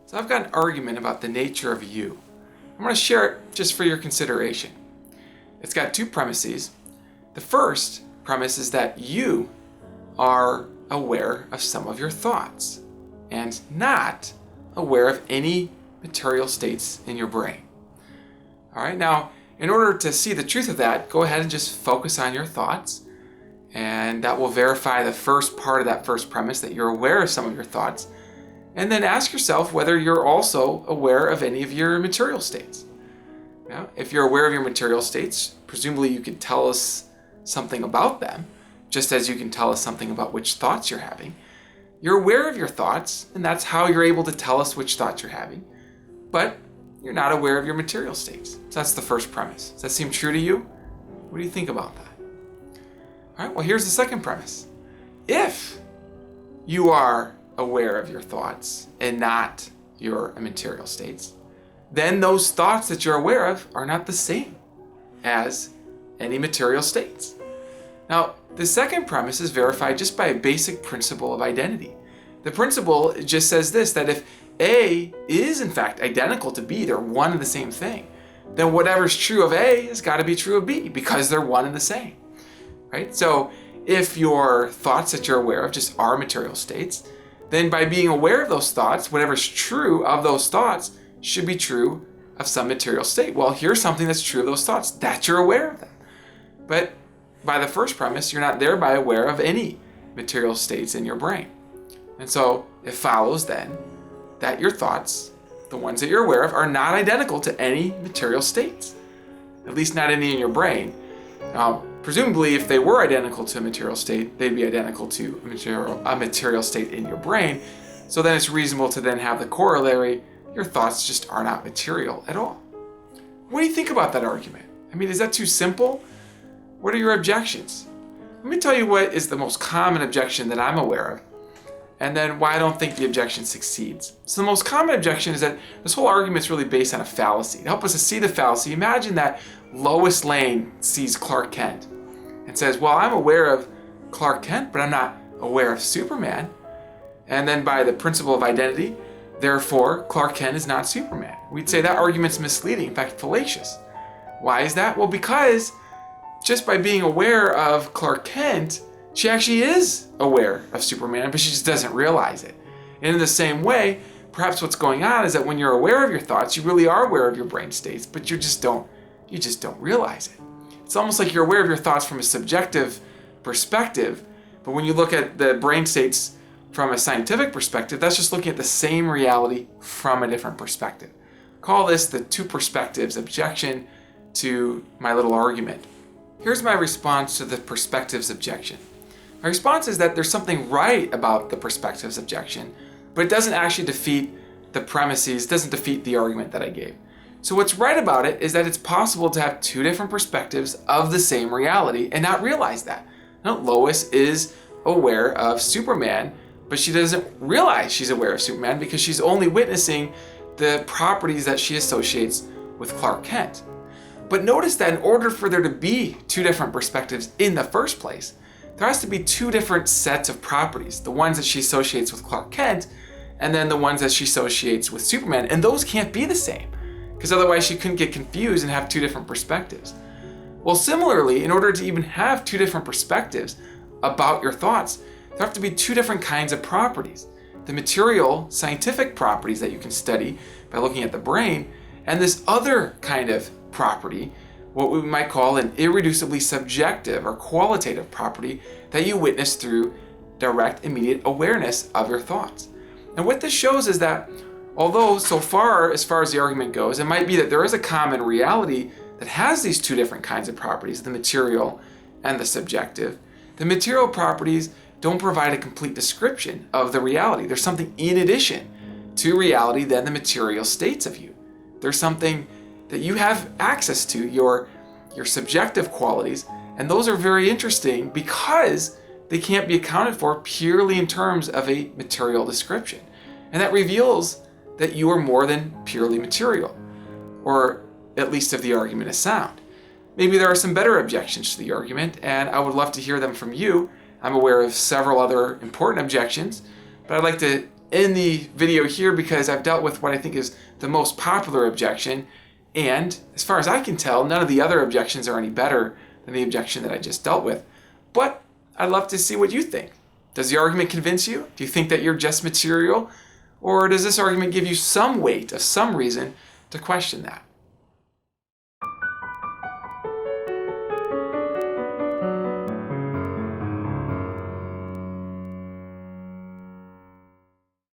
So I've got an argument about the nature of you. I'm going to share it just for your consideration. It's got two premises. The first premise is that you are aware of some of your thoughts and not aware of any material states in your brain. All right, now in order to see the truth of that, go ahead and just focus on your thoughts, and that will verify the first part of that first premise, that you're aware of some of your thoughts. And then ask yourself whether you're also aware of any of your material states. Now, if you're aware of your material states, presumably you can tell us something about them, just as you can tell us something about which thoughts you're having. You're aware of your thoughts, and that's how you're able to tell us which thoughts you're having. But you're not aware of your material states. So that's the first premise. Does that seem true to you? What do you think about that? All right, well, here's the second premise. If you are aware of your thoughts and not your material states, then those thoughts that you're aware of are not the same as any material states. Now, the second premise is verified just by a basic principle of identity. The principle just says this, that if A is in fact identical to B, they're one and the same thing, then whatever's true of A has got to be true of B because they're one and the same, right? So if your thoughts that you're aware of just are material states, then by being aware of those thoughts, whatever's true of those thoughts should be true of some material state. Well, here's something that's true of those thoughts, that you're aware of them. But by the first premise, you're not thereby aware of any material states in your brain. And so it follows then that your thoughts, the ones that you're aware of, are not identical to any material states, at least not any in your brain. Now, presumably, if they were identical to a material state, they'd be identical to a material state in your brain. So then it's reasonable to then have the corollary, your thoughts just are not material at all. What do you think about that argument? I mean, is that too simple? What are your objections? Let me tell you what is the most common objection that I'm aware of, and then why I don't think the objection succeeds. So the most common objection is that this whole argument is really based on a fallacy. To help us to see the fallacy, imagine that Lois Lane sees Clark Kent and says, well, I'm aware of Clark Kent, but I'm not aware of Superman. And then by the principle of identity, therefore, Clark Kent is not Superman. We'd say that argument's misleading, in fact, fallacious. Why is that? Well, because just by being aware of Clark Kent, she actually is aware of Superman, but she just doesn't realize it. And in the same way, perhaps what's going on is that when you're aware of your thoughts, you really are aware of your brain states, but you just don't realize it. It's almost like you're aware of your thoughts from a subjective perspective, but when you look at the brain states from a scientific perspective, that's just looking at the same reality from a different perspective. Call this the two perspectives objection to my little argument. Here's my response to the perspectives objection. My response is that there's something right about the perspectives objection, but it doesn't actually defeat the premises, doesn't defeat the argument that I gave. So what's right about it is that it's possible to have two different perspectives of the same reality and not realize that. Now, Lois is aware of Superman, but she doesn't realize she's aware of Superman because she's only witnessing the properties that she associates with Clark Kent. But notice that in order for there to be two different perspectives in the first place, there has to be two different sets of properties, the ones that she associates with Clark Kent, and then the ones that she associates with Superman, and those can't be the same, because otherwise she couldn't get confused and have two different perspectives. Well, similarly, in order to even have two different perspectives about your thoughts, there have to be two different kinds of properties. The material, scientific properties that you can study by looking at the brain, and this other kind of property, what we might call an irreducibly subjective or qualitative property that you witness through direct, immediate awareness of your thoughts. And what this shows is that although so far as the argument goes, it might be that there is a common reality that has these two different kinds of properties, the material and the subjective, the material properties don't provide a complete description of the reality. There's something in addition to reality than the material states of you. There's something that you have access to, your subjective qualities, and those are very interesting because they can't be accounted for purely in terms of a material description. And that reveals that you are more than purely material, or at least if the argument is sound. Maybe there are some better objections to the argument, and I would love to hear them from you. I'm aware of several other important objections, but I'd like to in the video here because I've dealt with what I think is the most popular objection. And as far as I can tell, none of the other objections are any better than the objection that I just dealt with. But I'd love to see what you think. Does the argument convince you? Do you think that you're just material? Or does this argument give you some weight, some reason to question that?